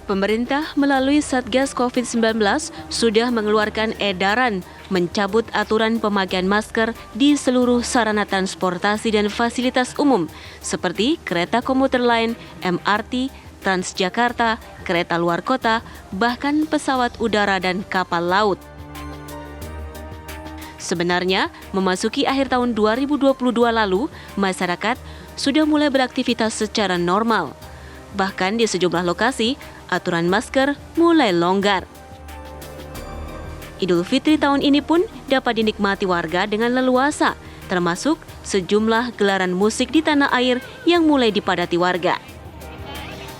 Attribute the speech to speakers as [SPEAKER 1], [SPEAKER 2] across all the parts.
[SPEAKER 1] Pemerintah melalui Satgas COVID-19 sudah mengeluarkan edaran mencabut aturan pemakaian masker di seluruh sarana transportasi dan fasilitas umum seperti kereta komuter lain, MRT, Transjakarta, kereta luar kota, bahkan pesawat udara dan kapal laut. Sebenarnya, memasuki akhir tahun 2022 lalu, masyarakat sudah mulai beraktivitas secara normal. Bahkan di sejumlah lokasi, aturan masker mulai longgar. Idul Fitri tahun ini pun dapat dinikmati warga dengan leluasa, termasuk sejumlah gelaran musik di tanah air yang mulai dipadati warga.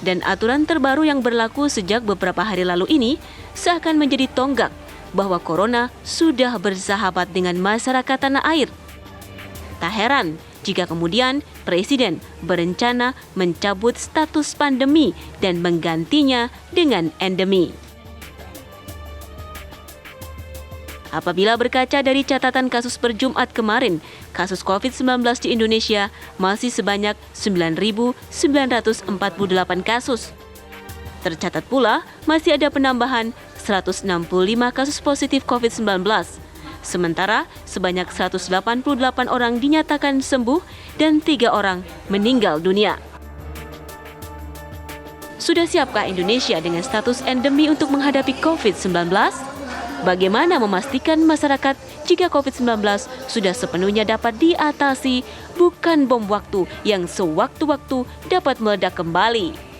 [SPEAKER 1] Dan aturan terbaru yang berlaku sejak beberapa hari lalu ini seakan menjadi tonggak bahwa corona sudah bersahabat dengan masyarakat tanah air. Tak heran jika kemudian Presiden berencana mencabut status pandemi dan menggantinya dengan endemi. Apabila berkaca dari catatan kasus per Jumat kemarin, kasus COVID-19 di Indonesia masih sebanyak 9.948 kasus. Tercatat pula masih ada penambahan 165 kasus positif COVID-19. Sementara sebanyak 188 orang dinyatakan sembuh dan 3 orang meninggal dunia. Sudah siapkah Indonesia dengan status endemi untuk menghadapi COVID-19? Bagaimana memastikan masyarakat jika COVID-19 sudah sepenuhnya dapat diatasi, bukan bom waktu yang sewaktu-waktu dapat meledak kembali?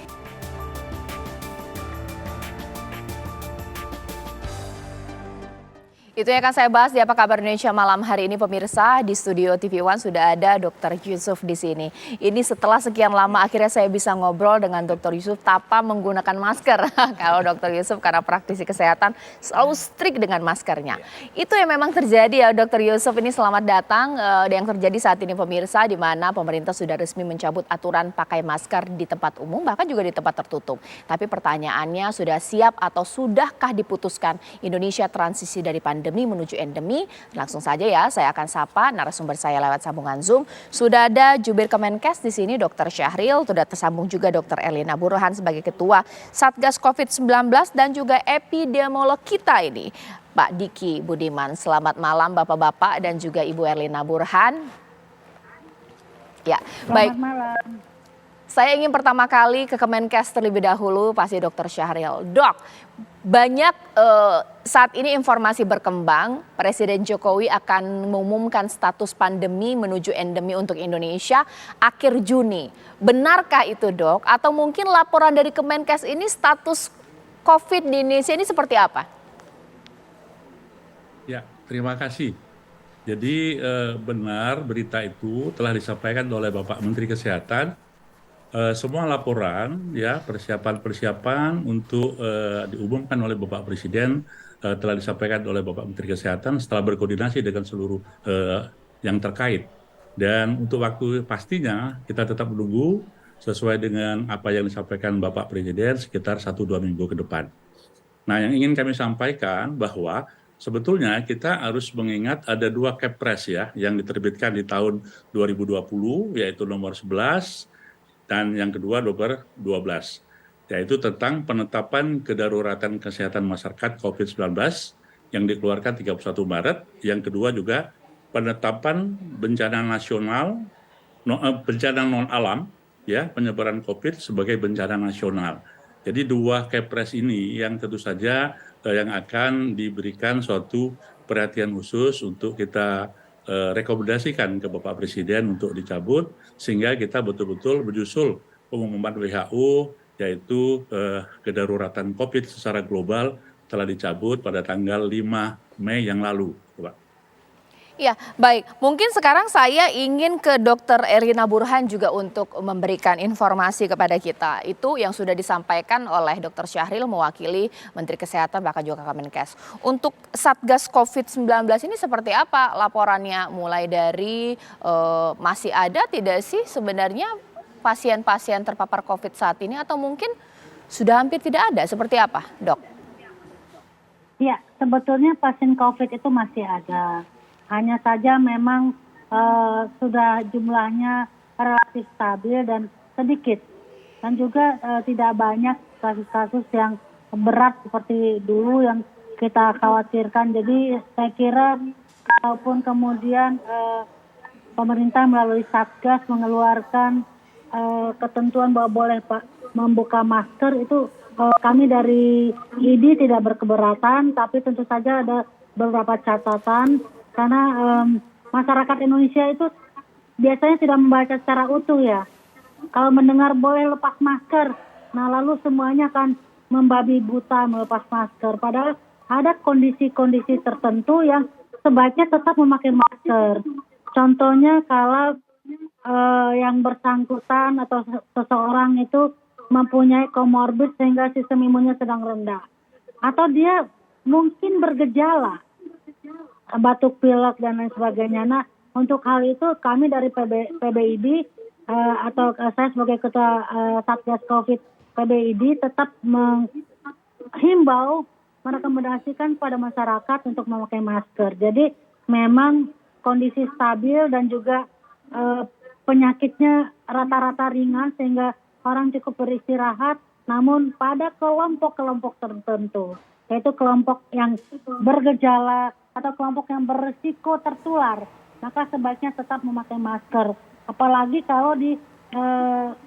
[SPEAKER 2] Itu yang akan saya bahas di Apa Kabar Indonesia malam hari ini, pemirsa. Di studio TV One sudah ada Dr. Yusuf di sini. Ini setelah sekian lama akhirnya saya bisa ngobrol dengan Dr. Yusuf tanpa menggunakan masker. Kalau Dr. Yusuf karena praktisi kesehatan selalu strict dengan maskernya. Itu yang memang terjadi ya Dr. Yusuf. Ini selamat datang. Yang terjadi saat ini pemirsa, di mana pemerintah sudah resmi mencabut aturan pakai masker di tempat umum bahkan juga di tempat tertutup. Tapi pertanyaannya, sudah siap atau sudahkah diputuskan Indonesia transisi dari pandemi menuju endemi? Langsung saja ya, saya akan sapa narasumber saya lewat sambungan Zoom. Sudah ada Jubir Kemenkes di sini, Dr. Syahril. Sudah tersambung juga Dr. Erlina Burhan sebagai Ketua Satgas COVID-19 dan juga epidemiolog kita ini, Pak Diki Budiman. Selamat malam Bapak-Bapak dan juga Ibu Erlina Burhan. Ya, baik.
[SPEAKER 3] Selamat malam.
[SPEAKER 2] Saya ingin pertama kali ke Kemenkes terlebih dahulu, pasti Dr. Syahril. Dok, banyak saat ini informasi berkembang, Presiden Jokowi akan mengumumkan status pandemi menuju endemi untuk Indonesia akhir Juni. Benarkah itu, Dok? Atau mungkin laporan dari Kemenkes ini status COVID di Indonesia ini seperti apa?
[SPEAKER 4] Ya, terima kasih. Jadi benar berita itu telah disampaikan oleh Bapak Menteri Kesehatan. Semua laporan, ya persiapan untuk diumumkan oleh Bapak Presiden telah disampaikan oleh Bapak Menteri Kesehatan setelah berkoordinasi dengan seluruh yang terkait. Dan untuk waktu pastinya kita tetap menunggu sesuai dengan apa yang disampaikan Bapak Presiden sekitar 1-2 minggu ke depan. Nah, yang ingin kami sampaikan bahwa sebetulnya kita harus mengingat ada 2 Kepres ya yang diterbitkan di tahun 2020, yaitu nomor 11 dan yang kedua nomor 12, yaitu tentang penetapan kedaruratan kesehatan masyarakat COVID-19 yang dikeluarkan 31 Maret. Yang kedua juga penetapan bencana nasional, bencana non alam, ya penyebaran COVID sebagai bencana nasional. Jadi 2 Kepres ini yang tentu saja yang akan diberikan suatu perhatian khusus untuk kita rekomendasikan ke Bapak Presiden untuk dicabut, sehingga kita betul-betul menyusul pengumuman WHO, yaitu kedaruratan COVID secara global telah dicabut pada tanggal 5 Mei yang lalu, Pak.
[SPEAKER 2] Ya, baik. Mungkin sekarang saya ingin ke Dr. Erlina Burhan juga untuk memberikan informasi kepada kita. Itu yang sudah disampaikan oleh Dr. Syahril mewakili Menteri Kesehatan bahkan juga Kemenkes. Untuk Satgas COVID-19 ini seperti apa laporannya? Mulai dari masih ada tidak sih sebenarnya pasien-pasien terpapar COVID saat ini atau mungkin sudah hampir tidak ada? Seperti apa, Dok?
[SPEAKER 3] Ya, sebetulnya pasien COVID itu masih ada. Hanya saja memang sudah jumlahnya relatif stabil dan sedikit dan juga tidak banyak kasus-kasus yang berat seperti dulu yang kita khawatirkan. Jadi saya kira kalaupun kemudian pemerintah melalui Satgas mengeluarkan ketentuan bahwa boleh membuka masker, itu kami dari ID tidak berkeberatan, tapi tentu saja ada beberapa catatan karena masyarakat Indonesia itu biasanya tidak membaca secara utuh ya. Kalau mendengar boleh lepas masker, nah lalu semuanya akan membabi buta melepas masker. Padahal ada kondisi-kondisi tertentu yang sebaiknya tetap memakai masker. Contohnya kalau yang bersangkutan atau seseorang itu mempunyai komorbid sehingga sistem imunnya sedang rendah. Atau dia mungkin bergejala, batuk pilek dan lain sebagainya. Nah, untuk hal itu kami dari PBID atau saya sebagai ketua Satgas COVID PBID tetap menghimbau, merekomendasikan kepada masyarakat untuk memakai masker. Jadi memang kondisi stabil dan juga penyakitnya rata-rata ringan sehingga orang cukup beristirahat. Namun pada kelompok-kelompok tertentu, yaitu kelompok yang bergejala atau kelompok yang berisiko tertular, maka sebaiknya tetap memakai masker. Apalagi kalau di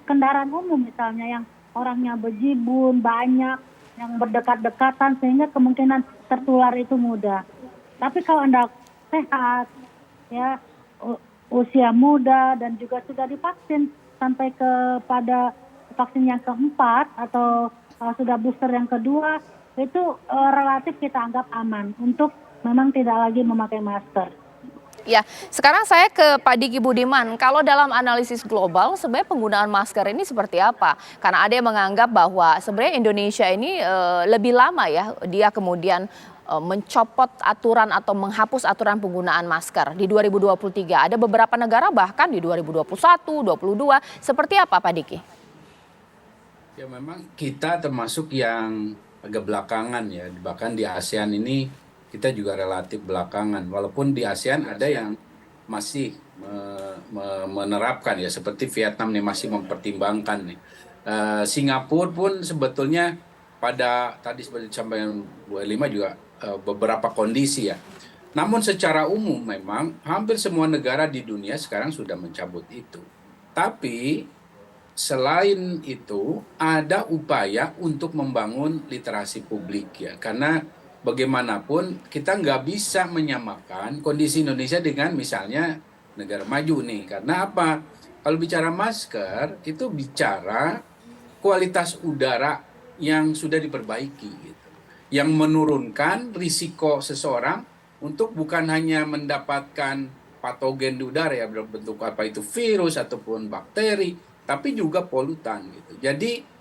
[SPEAKER 3] kendaraan umum misalnya yang orangnya bejibun, banyak, yang berdekat-dekatan sehingga kemungkinan tertular itu mudah. Tapi kalau Anda sehat, ya usia muda dan juga sudah divaksin sampai kepada vaksin yang keempat atau sudah booster yang kedua, itu relatif kita anggap aman untuk memang tidak lagi memakai masker.
[SPEAKER 2] Ya, sekarang saya ke Pak Diki Budiman. Kalau dalam analisis global, sebenarnya penggunaan masker ini seperti apa? Karena ada yang menganggap bahwa sebenarnya Indonesia ini lebih lama ya, dia kemudian mencopot aturan atau menghapus aturan penggunaan masker di 2023. Ada beberapa negara bahkan di 2021, 2022. Seperti apa Pak Diki?
[SPEAKER 5] Ya memang kita termasuk yang agak belakangan ya, bahkan di ASEAN ini kita juga relatif belakangan, walaupun di ASEAN ada yang masih menerapkan ya, seperti Vietnam nih masih mempertimbangkan nih. Singapura pun sebetulnya pada tadi seperti disampaikan Bu Elima juga beberapa kondisi ya. Namun secara umum memang hampir semua negara di dunia sekarang sudah mencabut itu. Tapi selain itu ada upaya untuk membangun literasi publik ya, karena bagaimanapun kita nggak bisa menyamakan kondisi Indonesia dengan misalnya negara maju nih. Karena apa? Kalau bicara masker itu bicara kualitas udara yang sudah diperbaiki gitu, yang menurunkan risiko seseorang untuk bukan hanya mendapatkan patogen di udara ya, berbentuk apa itu virus ataupun bakteri, tapi juga polutan gitu. Jadi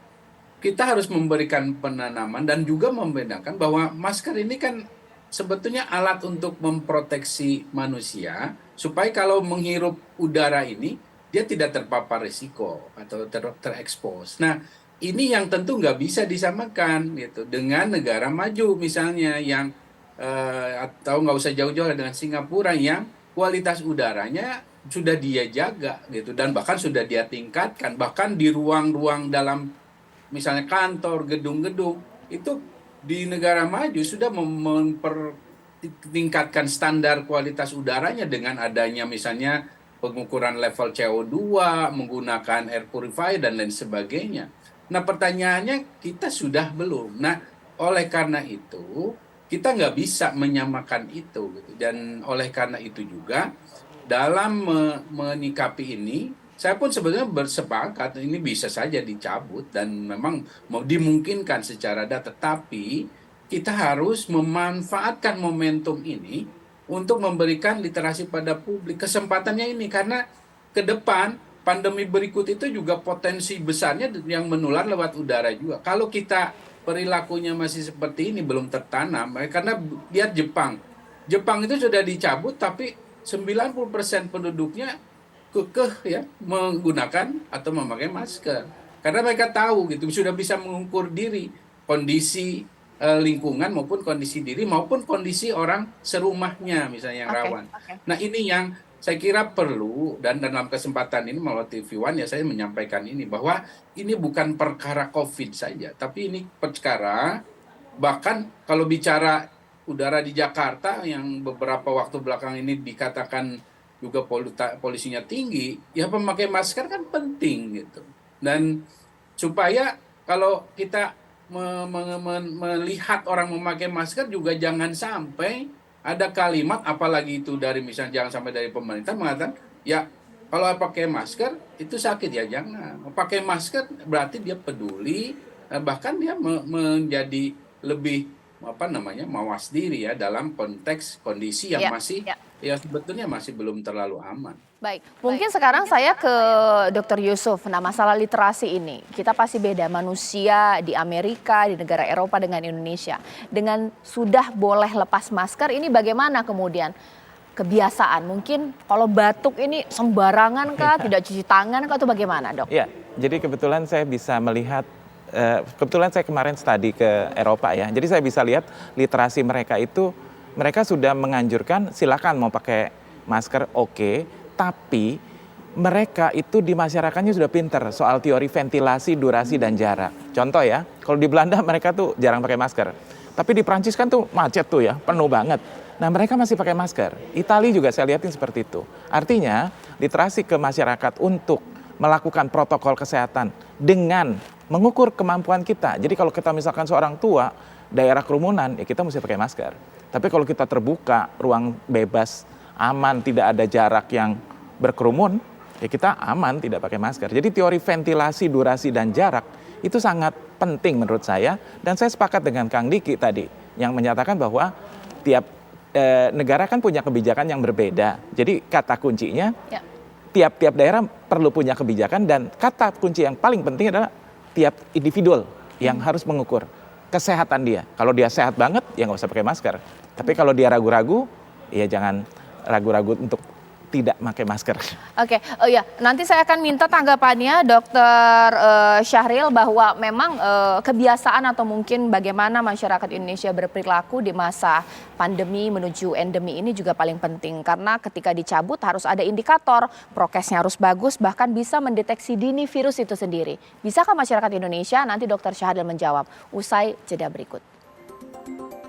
[SPEAKER 5] kita harus memberikan penanaman dan juga membedakan bahwa masker ini kan sebetulnya alat untuk memproteksi manusia supaya kalau menghirup udara ini dia tidak terpapar risiko atau terekspos. Nah, ini yang tentu nggak bisa disamakan gitu dengan negara maju misalnya yang atau nggak usah jauh-jauh dengan Singapura yang kualitas udaranya sudah dia jaga gitu dan bahkan sudah dia tingkatkan, bahkan di ruang-ruang dalam misalnya kantor, gedung-gedung, itu di negara maju sudah mempertingkatkan standar kualitas udaranya dengan adanya misalnya pengukuran level CO2, menggunakan air purifier dan lain sebagainya. Nah pertanyaannya kita sudah belum. Nah oleh karena itu kita nggak bisa menyamakan itu gitu. Dan oleh karena itu juga dalam menyikapi ini, saya pun sebenarnya bersepakat ini bisa saja dicabut dan memang mau dimungkinkan secara data, tapi kita harus memanfaatkan momentum ini untuk memberikan literasi pada publik. Kesempatannya ini karena ke depan pandemi berikut itu juga potensi besarnya yang menular lewat udara juga. Kalau kita perilakunya masih seperti ini belum tertanam, karena lihat Jepang. Jepang itu sudah dicabut tapi 90% penduduknya kekeh ya menggunakan atau memakai masker karena mereka tahu gitu sudah bisa mengukur diri kondisi lingkungan maupun kondisi diri maupun kondisi orang serumahnya misalnya yang rawan. Nah ini yang saya kira perlu, dan dalam kesempatan ini melalui TV One ya saya menyampaikan ini, bahwa ini bukan perkara COVID saja, tapi ini perkara, bahkan kalau bicara udara di Jakarta yang beberapa waktu belakang ini dikatakan juga polusinya tinggi, ya memakai masker kan penting gitu. Dan supaya kalau kita melihat orang memakai masker juga jangan sampai ada kalimat, apalagi itu dari misalnya jangan sampai dari pemerintah mengatakan ya kalau pakai masker itu sakit, ya jangan. Pakai masker berarti dia peduli, bahkan dia menjadi lebih mawas diri ya dalam konteks kondisi yang masih ya sebetulnya masih belum terlalu aman.
[SPEAKER 2] Baik, mungkin sekarang saya ke Dr. Yusuf. Nah, masalah literasi ini, kita pasti beda manusia di Amerika, di negara Eropa dengan Indonesia. Dengan sudah boleh lepas masker, ini bagaimana kemudian kebiasaan? Mungkin kalau batuk ini sembarangan kah, tidak cuci tangan kah, atau bagaimana, Dok?
[SPEAKER 6] Ya, jadi kebetulan saya bisa melihat, kebetulan saya kemarin studi ke Eropa ya, jadi saya bisa lihat literasi mereka itu, mereka sudah menganjurkan silakan mau pakai masker, oke. Tapi mereka itu di masyarakatnya sudah pinter soal teori ventilasi, durasi, dan jarak. Contoh ya, kalau di Belanda mereka tuh jarang pakai masker. Tapi di Prancis kan tuh macet tuh ya, penuh banget. Nah mereka masih pakai masker. Italia juga saya lihatin seperti itu. Artinya literasi ke masyarakat untuk melakukan protokol kesehatan dengan mengukur kemampuan kita. Jadi kalau kita misalkan seorang tua, daerah kerumunan, ya kita mesti pakai masker. Tapi kalau kita terbuka, ruang bebas, aman, tidak ada jarak yang berkerumun, ya kita aman tidak pakai masker. Jadi teori ventilasi, durasi, dan jarak itu sangat penting menurut saya. Dan saya sepakat dengan Kang Diki tadi yang menyatakan bahwa tiap negara kan punya kebijakan yang berbeda. Jadi kata kuncinya tiap-tiap daerah perlu punya kebijakan, dan kata kunci yang paling penting adalah tiap individual yang harus mengukur kesehatan dia. Kalau dia sehat banget, ya nggak usah pakai masker. Tapi kalau dia ragu-ragu, ya jangan ragu-ragu untuk tidak pakai masker.
[SPEAKER 2] Oke, oh ya, nanti saya akan minta tanggapannya Dr. Syahril bahwa memang kebiasaan atau mungkin bagaimana masyarakat Indonesia berperilaku di masa pandemi menuju endemi ini juga paling penting. Karena ketika dicabut harus ada indikator, prokesnya harus bagus, bahkan bisa mendeteksi dini virus itu sendiri. Bisakah masyarakat Indonesia? Nanti Dr. Syahril menjawab usai jeda berikut.